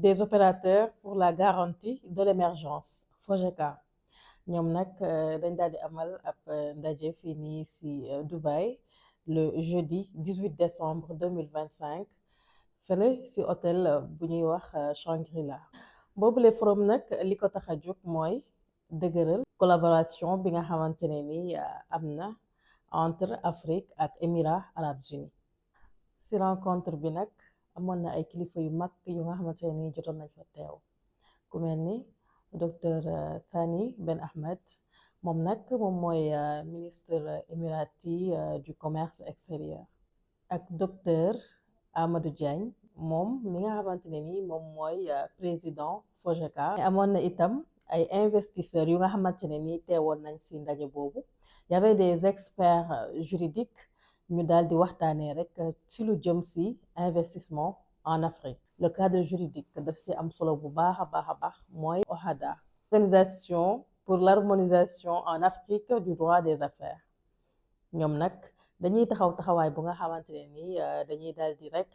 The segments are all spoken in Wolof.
des opérateurs pour la garantie de l'émergence FOGECA ñoom nag dañ daal di amal ab ndaje fii nii si Dubaï le jeudi 18 décembre 2025 fële si hôtel bu ñuy wax Shangri-La boobule forum nag li ko tax a jóg mooy dëgëral collaboration bi nga xamante ne ni am na entre Afrique ak Émirats arabes unis si rencontre bi nag amoon na ay kilifa yu mag yu nga xamante ne ni jotoon nañ fa teew ku mel ni docteur Thani Ben Ahmed moom nag moom mooy ministre émirati du commerce extérieur ak docteur Amadou Diagne moom mi nga xamante ne ni moom mooy président FOGECA amoon na itam ay investisseurs yu nga xamante ne ni teewoon nañ si ndaje boobu y avait des experts juridiques ñu daal di waxtaanee rek ci lu jëm si investissement en Afrique le cadre juridique daf si am solo bu baax a baax mooy OHADA organisation pour l'harmonisation en Afrique du droit des affaires ñoom nag dañuy taxawaay bu nga xamante ne ni dañuy daal di rek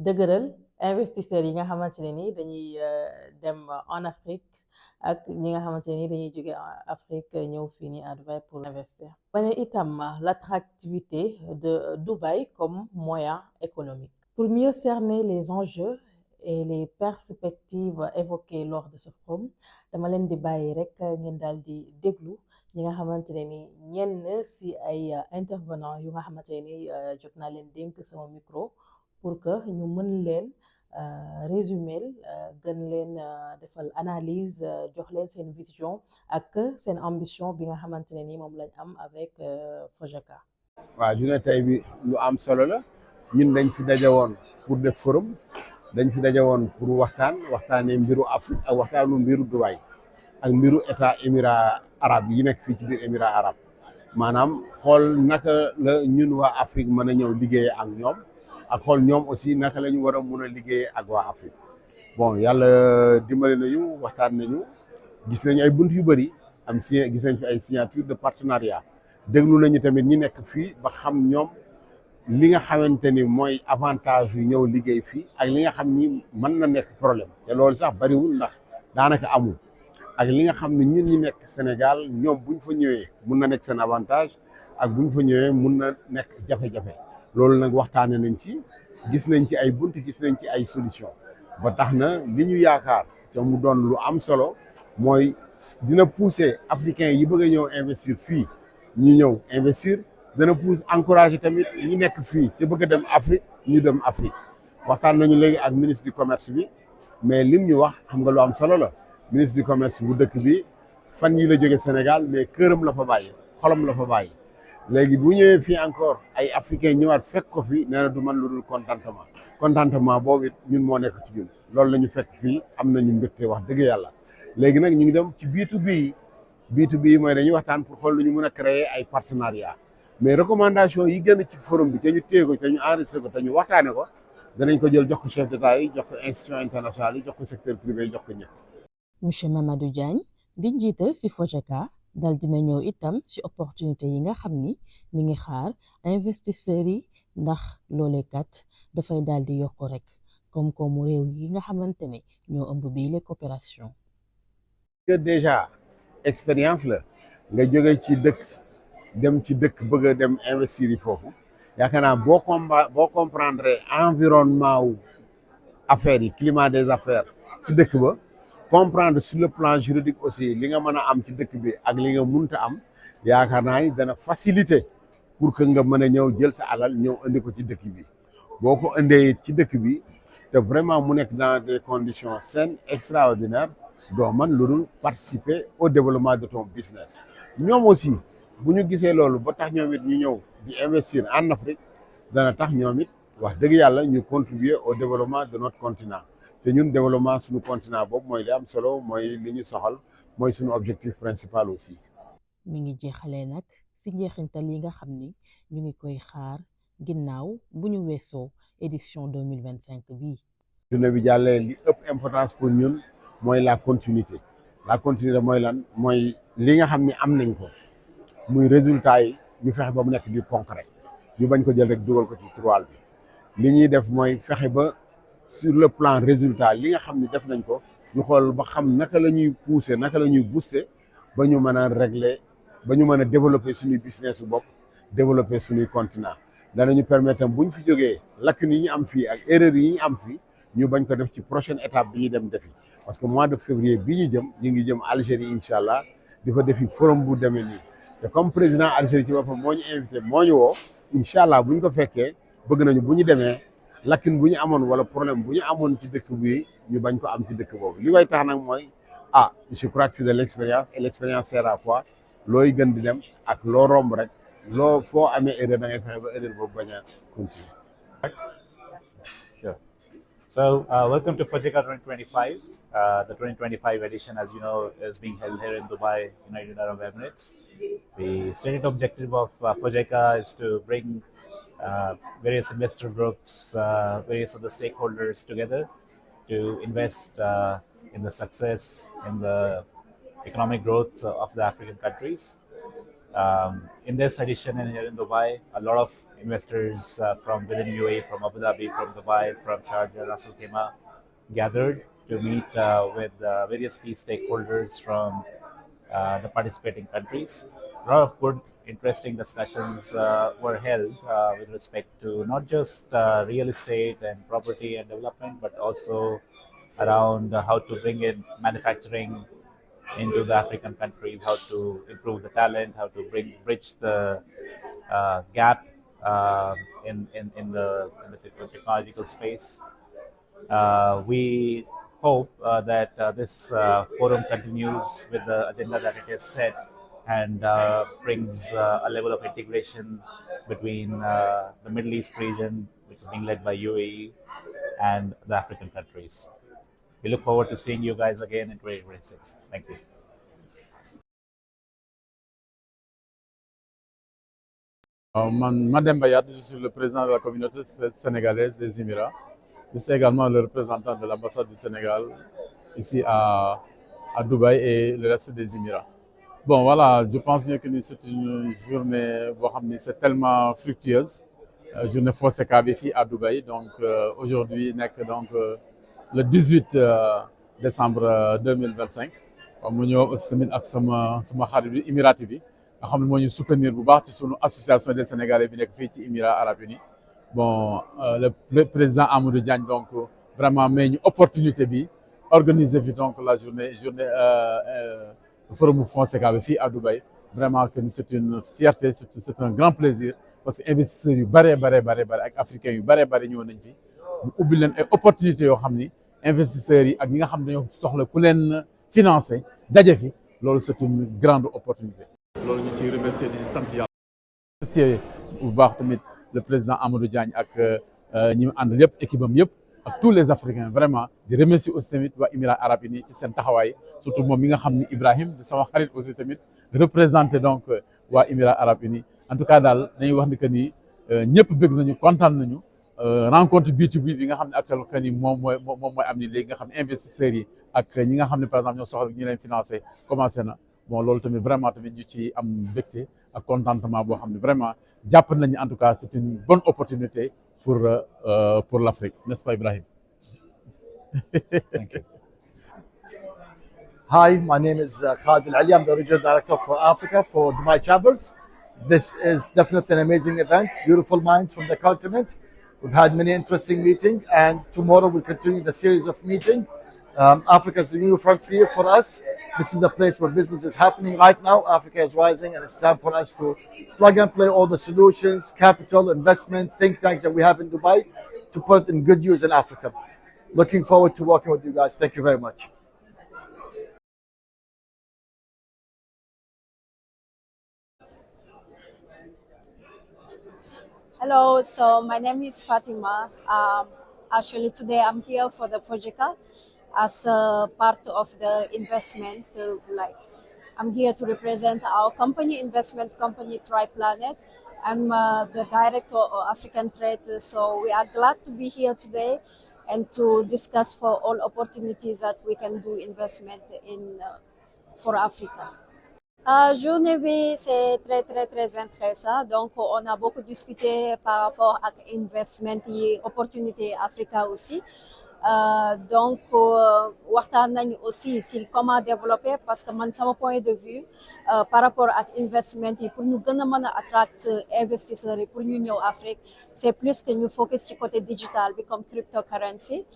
dëgëral investisseurs yi nga xamante ne ni dañuy dem en Afrique ak ñi nga xamante ne ni dañuy jóge Afrique ñëw fii nii à Dubaï pour investir. wane itam l'attractivité de Dubaï comme moyen économique. Pour mieux cerner les enjeux et les perspectives évoquées lors de ce forum dama leen di bàyyi rek ngeen daal di déglu ñi nga xamante ne ni ñenn si ay intervenants yu nga xamante ne ni jot naa leen dénk sama micro pour que ñu mën leen résumer gën leen defal analyse jox leen seen vision ak seen ambition bi nga xamante ne ni moom lañ am avec FOGECA. waaw journée tey bi lu am solo la ñun dañ fi daje woon pour def forum dañ fi daje woon pour waxtaanee mbiru Afrique ak waxtaanu mbiru Dubaï ak mbiru état émirats arabes yi nekk fii ci biir émirats arabes maanaam xool naka la ñun waa Afrique mën a ñëw liggéeyee ak ñoom ak xool ñoom aussi naka la ñu war a mun a liggéeyee ak waa Afrique bon yàlla dimbali nañu waxtaan nañu gis nañu ay bunt yu bëri gis nañ fi ay signature de partenariat déglu nañu tamit ñi nekk fii ba xam ñoom li nga xamante ni mooy avantage yu ñëw liggéey fii ak li nga xam ni mën na nekk problème te loolu sax bariwul ndax daanaka amul ak li nga xam ne ñun ñi nekk Sénégal ñoom buñ fa ñëwee mun na nekk seen avantage ak buñ fa ñëwee mun na nekk jafe-jafe loolu nag waxtaane nañ ci gis nañ ci ay bunt gis nañ ci ay solution ba tax na li ñu yaakaar te mu doon lu am solo mooy dina pousser africains yi bëgg a ñëw investir fii ñu ñëw investir dana pousser encourager tamit ñi nekk fii te bëgg a dem Afrique ñu dem Afrique waxtaan nañu léegi ak ministre du commerce bi mais lim ñu wax xam nga lu am solo la ministre du commerce bu dëkk bi fan yi la jóge Sénégal mais këram la fa bàyyi xolam la fa bàyyi léegi bu ñëwee fii encore ay africains ñëwaat fekk ko fi nee na du man lu dul contentement boobu it ñun moo nekk ci ñun loolu la ñu fekk fii am nañu mbégte wax dëgg yàlla léegi nag ñu ngi dem ci B2B mooy dañuy waxtaan pour xool lu ñu mën a créer ay partenariat mais recommandation yi gën ci forum bi te ñu téye ko te ñu enregistré ko te ñu waxtaane ko danañ ko jël jox ko chef d'état yi jox ko institution internationale yi jox ko secteur privé yi jox ko ñëpp. Monsieur Mamadou Diagne di njiite si FOGECA dal dina ñëw itam ci opportunité yi nga xam ni mi ngi xaar investisseurs yi ndax loolee kat dafay daal di yokk rek koom-koomu réew yi nga xamante ne ñoo ëmb bii les coopération. que déjà expérience la nga jóge ci dëkk dem ci dëkk bëgg a dem investir yi foofu yaakaar naa boo comprendre environnement wu affaires yi climat des affaires ci dëkk ba comprendre sur le plan juridique aussi li nga mën a am ci dëkk bi ak li nga munta am yaakaar naa ni dana faciliter pour que nga mën a ñëw jël sa alal ñëw indi ko ci dëkk bi boo ko indee ci dëkk bi te vraiment mu nekk dans des conditions saines extraordinaires doo man lu dul participer au développement de ton business ñoom aussi bu ñu gisee loolu ba tax ñoom it ñu ñëw di investir en Afrique dana tax ñoom it wax dëgg yàlla ñu contribuer au développement de notre continent te ñun développement suñu continent boobu mooy li am solo mooy li ñu soxal mooy suñu objectif principal aussi. mi ngi jeexalee nag si njeexintal yi nga xam ni ñu ngi koy xaar ginnaaw bu ñu weesoo édition 2025 bii. journée bi jàllee li ëpp importance pour ñun mooy la continuité mooy lan mooy li nga xam ni am nañ ko muy résultat yi ñu fexe ba mu nekk du concret ñu bañ ko jël rek dugal ko ci tiroir bi li ñuy def mooy fexe ba sur le plan résultat li nga xam ni def nañ ko ñu xool ba xam naka la ñuy pousser naka la ñuy booster ba ñu mën a régler ba ñu mën a développer suñuy business su bopp développer suñuy continent danañu permettre bu ñu fi jógee lacune yi ñu am fii ak erreur yi ñu am fii ñu bañ ko def ci prochaine étape bi ñuy dem defi parce que mois de février bi ñu jëm ñu ngi jëm Algérie incha allah di fa defi forum bu demee nii te comme président Algérie ci boppam moo ñu invité moo ñu woo incha allah bu ñu ko fekkee bëgg nañu bu ñu demee lacune bu ñu amoon wala problème bu ñu amoon ci dëkk bi ñu bañ ko am ci dëkk boobu li koy tax nag mooy je crois que c'est de l'expérience et l'expérience sert à quoi looy gën di dem ak loo romb rek loo foo amee erreur da ngay fexe ba erreur boobu bañ a continuer. Sure. So, welcome to FOJECA 2025. The 2025 edition, as you know, is being held here in Dubai, United Arab Emirates. The stated objective of FOJECA is to bring various investor groups, various other stakeholders together to invest in the success, in the economic growth of the African countries. In this edition and here in Dubai, a lot of investors from within UAE, from Abu Dhabi, from Dubai, from Sharjah, Ras Al Khaimah gathered to meet with various key stakeholders from the participating countries. A lot of good, interesting discussions were held with respect to not just real estate and property and development, but also around how to bring in manufacturing into the African countries, how to improve the talent, how to bridge the gap in the technological space. We hope that this forum continues with the agenda that it has set and brings a level of integration between the Middle East region, which is being led by UAE, and the African countries. We look forward to seeing you guys again in 2026. Thank you. Mademba Yad, je suis le président de la communauté sénégalaise des Émirats. Je suis également le représentant de l'ambassade du Sénégal ici à Dubaï et le reste des Émirats. Bon, voilà, je pense bien que c'est une journée, c'est tellement fructueuse. Journée FOJECA ici à Dubaï. Donc aujourd'hui, donc le 18 décembre 2025. mu ñëw aussi tamit ak sama xarit bi Émirati bi nga xam ne moo ñu soutenir bu baax ci sunu association des Sénégalais bi nekk fii ci Émirats Arabes Unis. Bon, le président Amadou Diagne donc vraiment may ñu opportunité bi organiser fi donc la journée forum FOJECA bi fii à Dubaï. Vraiment que c'est une fierté, c'est un grand plaisir parce que investisseurs yu bare ak africains yu bare ñëw nañ fi mu ubbi leen ay opportunités yoo xam ni investisseurs yi ak ñi nga xam ne dañoo soxla ku leen financer daje fi loolu c'est une grande opportunité. loolu ñu ciy remercier di sant yàlla. remercier bu baax tamit le président Amadou Diagne ak ñi mu àndal yëpp équipe am yëpp ak tous les Africains vraiment di remercier aussi tamit waa Émirats Arabes Unis ci seen taxawaay surtout moom mi nga xam ni Ibrahim di sama xarit aussi tamit représenté donc waa Émirats Arabes Unis. En tout cas daal dañuy wax ni que ni ñëpp bëgg nañu kontaan nañu rencontre B2B bi nga xam ne actuellement que ni moom mooy am ni léegi nga xam ne investisseurs yi ak ñi nga xam ne par exemple ñoo soxla ñu leen financer commencé na. Bon loolu tamit vraiment tamit ñu ci am mbégte ak contentement boo xam ne vraiment jàpp nañu en tout cas c'est une bonne opportunité pour l'Afrique, n'est-ce pas Ibrahim? Thank you. Hi, my name is Khalid Ali. I'm the Regional Director for Africa for Dubai Chambers. This is definitely an amazing event, beautiful minds from the continent. We've had many interesting meetings, and tomorrow we'll continue the series of meetings. Africa is the new frontier for us. This is the place where business is happening right now. Africa is rising, and it's time for us to plug and play all the solutions, capital, investment, think tanks that we have in Dubai to put in good use in Africa. Looking forward to working with you guys. Thank you very much. Hello, so my name is Fatima. Actually, today I'm here for the FOJECA as a part of the investment. I'm here to represent our company, investment company TriPlanet. I'm the director of African Trade, so we are glad to be here today and to discuss for all opportunities that we can do investment in for Africa. Journée B, c'est très intéressant. Donc, on a beaucoup discuté par rapport à investment et opportunités Africa aussi. Donc waxtaan nañu aussi si comment développer parce que man sama point de vue par rapport ak investment yi pour ñu gën a mën a attract investisseurs yi pour ñu ñëw Afrique c'est plus que ñu focus ci côté digital bi comme cryptocurrency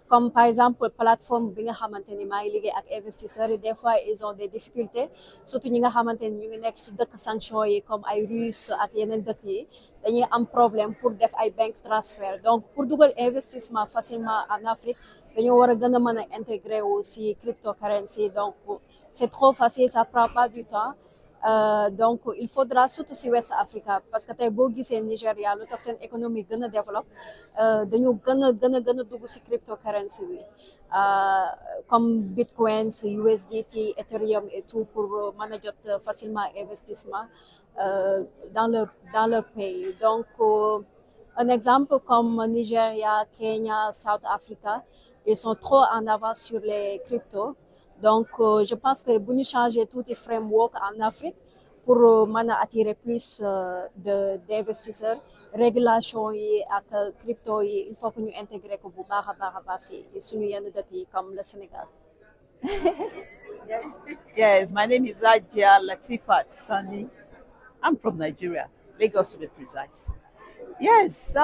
comme par exemple plateforme bi nga xamante ni maa ngi liggéey ak investisseurs yi des fois ils ont des difficultés surtout ñi nga xamante ni ñu ngi nekk ci dëkk sanction yi comme ay Russes ak yeneen dëkk yi dañuy am problème pour def ay bank transfert donc pour dugal investissement facilement en Afrique dañoo war a gën a mën a intégrer aussi cryptocurrency donc c'est trop facile ça prend pas du temps donc il faudra surtout si West Africa parce que tey boo gisee Nigéria lu tax seen économie gën a développe dañu gën a dugg si cryptocurrency bi comme Bitcoins USDT Ethereum et tout pour mën a jot facilement investissement dans leur pays donc un exemple comme Nigeria Kenya South Africa ils sont trop en avance sur les cryptos donc je pense que bu ñu changer tuuti framework en Afrique pour mën a attirer plus d'investisseurs régulation yi ak crypto yi il faut que ñu intégrer ko bu baax a baax si suñu yenn dëkk yi comme le Sénégal. Yes, my name is Ajia Latifat Sani. I'm from Nigeria, Lagos to be precise. Yes,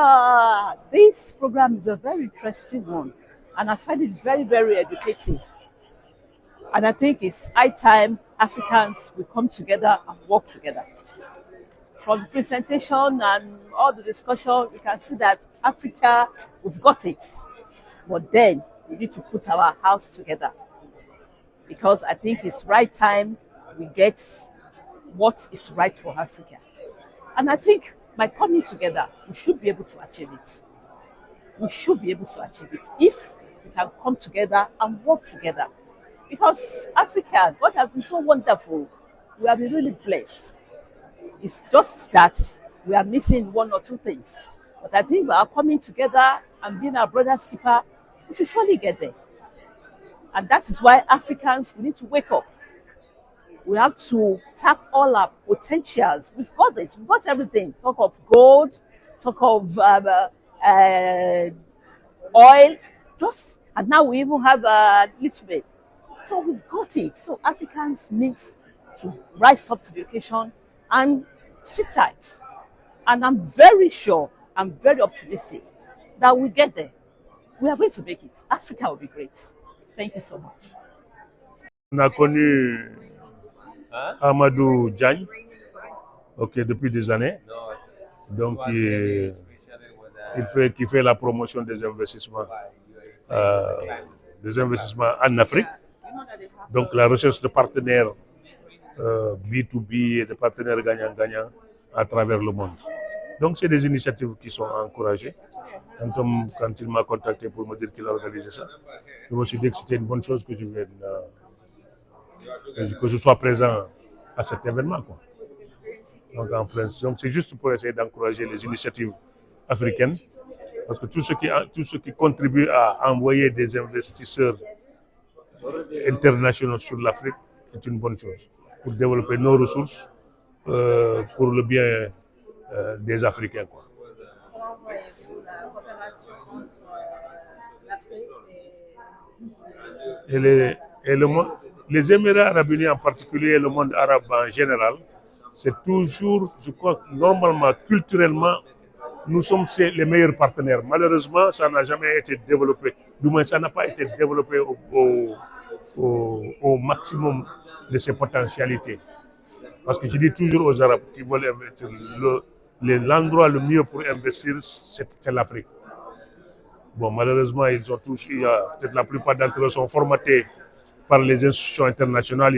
this program is a very interesting one, and I find it very, very educative. And I think it's high time Africans will come together and work together. From the presentation and all the discussion, we can see that Africa, we've got it. But then we need to put our house together. Because I think it's right time we get what is right for Africa. And I think by coming together, we should be able to achieve it. We should be able to achieve it if we can come together and work together. Because Africa, God has been so wonderful. We have been really blessed. It's just that we are missing one or two things. But I think by coming together and being our brother's keeper, we should surely get there. And that is why Africans, we need to wake up. We have to tap all our potentials. We've got it. We've got everything. Talk of gold, talk of oil, and now we even have a little bit. So we've got it. So Africans need to rise up to the occasion and sit tight. And I'm very sure, I'm very optimistic that we'll get there. We are going to make it. Africa will be great. Thank you so much. On a connu Amadou Diagne, depuis des années. Donc, qui fait la promotion des investissements en Afrique. Donc, la recherche de partenaires B2B et de partenaires gagnants-gagnants à travers le monde. Donc, c'est des initiatives qui sont encouragées. Quand il m'a contacté pour me dire qu'il a organisé ça, je me suis dit que c'était une bonne chose que je sois présent à cet événement, quoi. Donc, en France. Donc, c'est juste pour essayer d'encourager les initiatives africaines, parce que tout ce qui contribue à envoyer des investisseurs internationaux sur l'Afrique est une bonne chose pour développer nos ressources pour le bien des Africains, quoi. Et le monde, les Émirats arabes unis en particulier et le monde arabe en général, c'est toujours, je crois que normalement, culturellement, nous sommes les meilleurs partenaires. Malheureusement, ça n'a jamais été développé. Du moins, ça n'a pas été développé au maximum de ses potentialités. Parce que je dis toujours aux Arabes qui veulent investir, l'endroit le mieux pour investir, c'est l'Afrique. Bon, malheureusement, ils ont tous, peut-être la plupart d'entre eux sont formatés par les institutions internationales.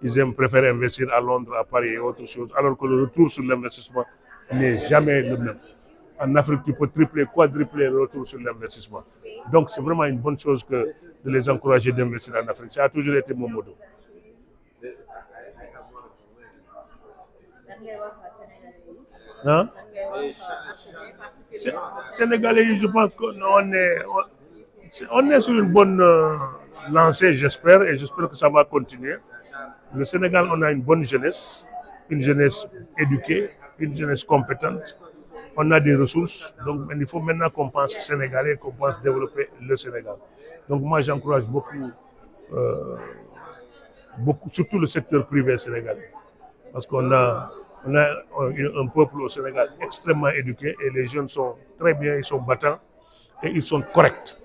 Ils préfèrent investir à Londres, à Paris et autre chose, alors que le retour sur l'investissement n'est jamais le même. En Afrique, tu peux tripler, quadrupler le retour sur l'investissement. Donc, c'est vraiment une bonne chose de les encourager d'investir en Afrique. Ça a toujours été mon motto. Hein? Sénégalais, je pense qu'on est sur une bonne lancée, j'espère, et j'espère que ça va continuer. Le Sénégal, on a une bonne jeunesse, une jeunesse éduquée, une jeunesse compétente. on a des ressources, donc il faut maintenant qu'on pense sénégalais, qu'on pense développer le Sénégal. Donc moi j'encourage beaucoup, surtout le secteur privé sénégalais, parce qu'on a un peuple au Sénégal extrêmement éduqué et les jeunes sont très bien, ils sont battants et ils sont corrects.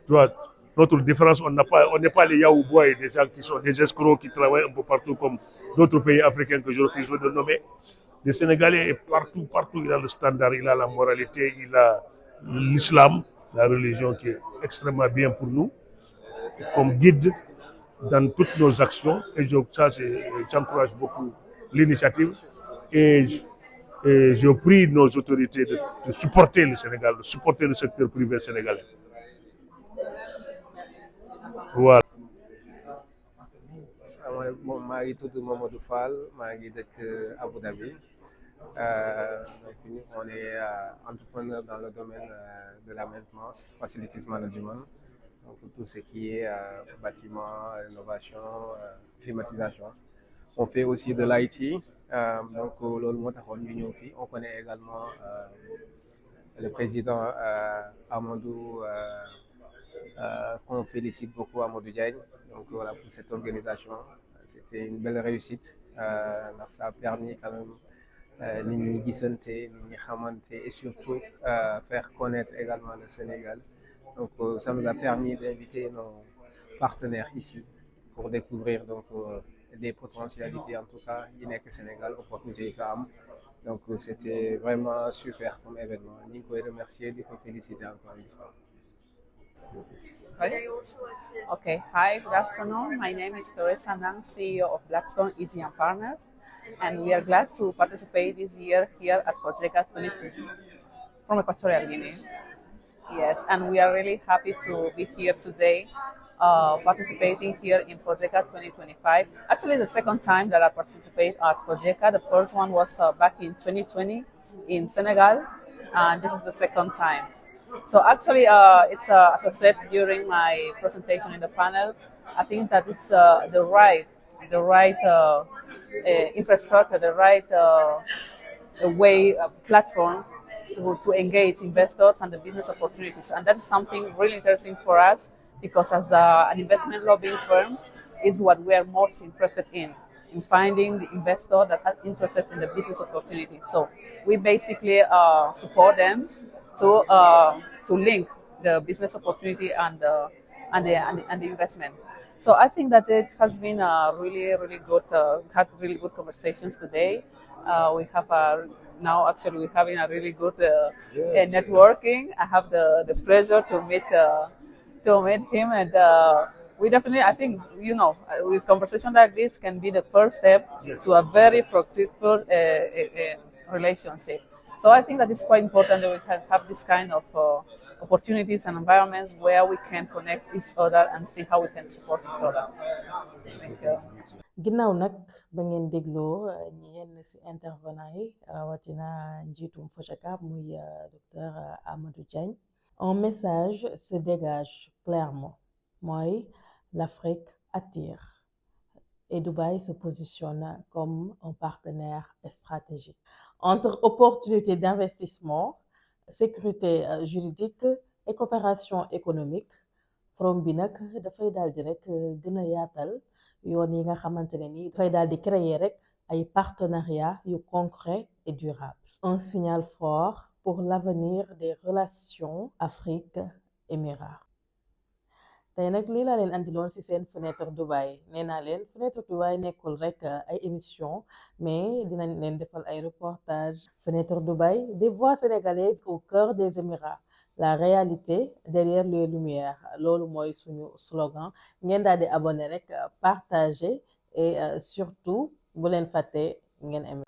Tu vois, notre différence, on n'est pas les Yaoubois et des gens qui sont des escrocs qui travaillent un peu partout comme d'autres pays africains que je refuse de nommer. Le Sénégalais est partout, il a le standard, il a la moralité, il a l'islam, la religion qui est extrêmement bien pour nous, comme guide dans toutes nos actions. Et j'encourage beaucoup l'initiative et je prie nos autorités de supporter le Sénégal, de supporter le secteur privé sénégalais. Voilà. Bon, maa ngi tudd Mamadou Fall, maa ngi dëkk Abu Dhabi. Donc on est entrepreneur dans le domaine de la maintenance, facilities management, donc tout ce qui est bâtiment, rénovation, climatisation. On fait aussi de l'IT, donc loolu moo taxoon ñu ñëw fii. On connaît également le président Amadou, qu'on félicite beaucoup, Amadou Diagne. Donc voilà, pour cette organisation, c'était une belle réussite. Alors ça a permis quand même nit ñi gisante, nit ñi xamante et surtout faire connaître également le Sénégal. Donc ça nous a permis d'inviter nos partenaires ici pour découvrir donc des potentialités en tout cas yi nekk Sénégal, opportunités yi fa am. Donc c'était vraiment super comme événement. Ñu ngi koy remercier, di ko féliciter encore une fois. Okay, hi, good afternoon. My name is Teresa Nang, CEO of Blackstone EG and Partners, and we are glad to participate this year here at FOJECA 2020 from Equatorial Guinea. Yes, and we are really happy to be here today, participating here in FOJECA 2025. Actually, the second time that I participate at FOJECA. The first one was back in 2020 in Senegal, and this is the second time. So actually, it's as I said during my presentation in the panel, I think that it's the right infrastructure, the right way platform to engage investors and the business opportunities, and that is something really interesting for us because as an investment lobbying firm, is what we are most interested in finding the investor that are interested in the business opportunity. So we basically support them to link the business opportunity and the investment. So I think that it has been really good. Had really good conversations today. We have now actually we're having a really good networking. I have the pleasure to meet him, and we definitely, I think, with conversation like this can be the first step to a very fruitful relationship. So I think that it's quite important that we can have this kind of opportunities and environments where we can connect each other and see how we can support each other. Thank you. ginnaaw nag ba ngeen dégloo yenn ci intervenant yi rawatina njiitum FOJECA muy docteur Amadou Diagne, un message se dégage clairement mooy l'Afrique attire et Dubaï se positionne comme un partenaire stratégique. Entre opportunités d'investissement, sécurité juridique et coopération économique, forum bi nag dafay daal di rek gën a yaatal yoon yi nga xamante ne ni dafay daal di créer rek ay partenariats yu concrets et durables. Un signal fort pour l'avenir des relations Afrique-Émirats. tey nag lii laa leen andiloon ci seen fenêtre Dubaï. nee naa leen fenêtre Dubaï nekkul rek ay émission mais dinañ leen defal ay reportage. Fenêtre Dubaï, des voix sénégalaises au cœur des Émirats, la réalité derrière les lumières. loolu mooy suñu slogan. ngeen daal di abonné rek partager et surtout bu leen fàtte ngeen aimer.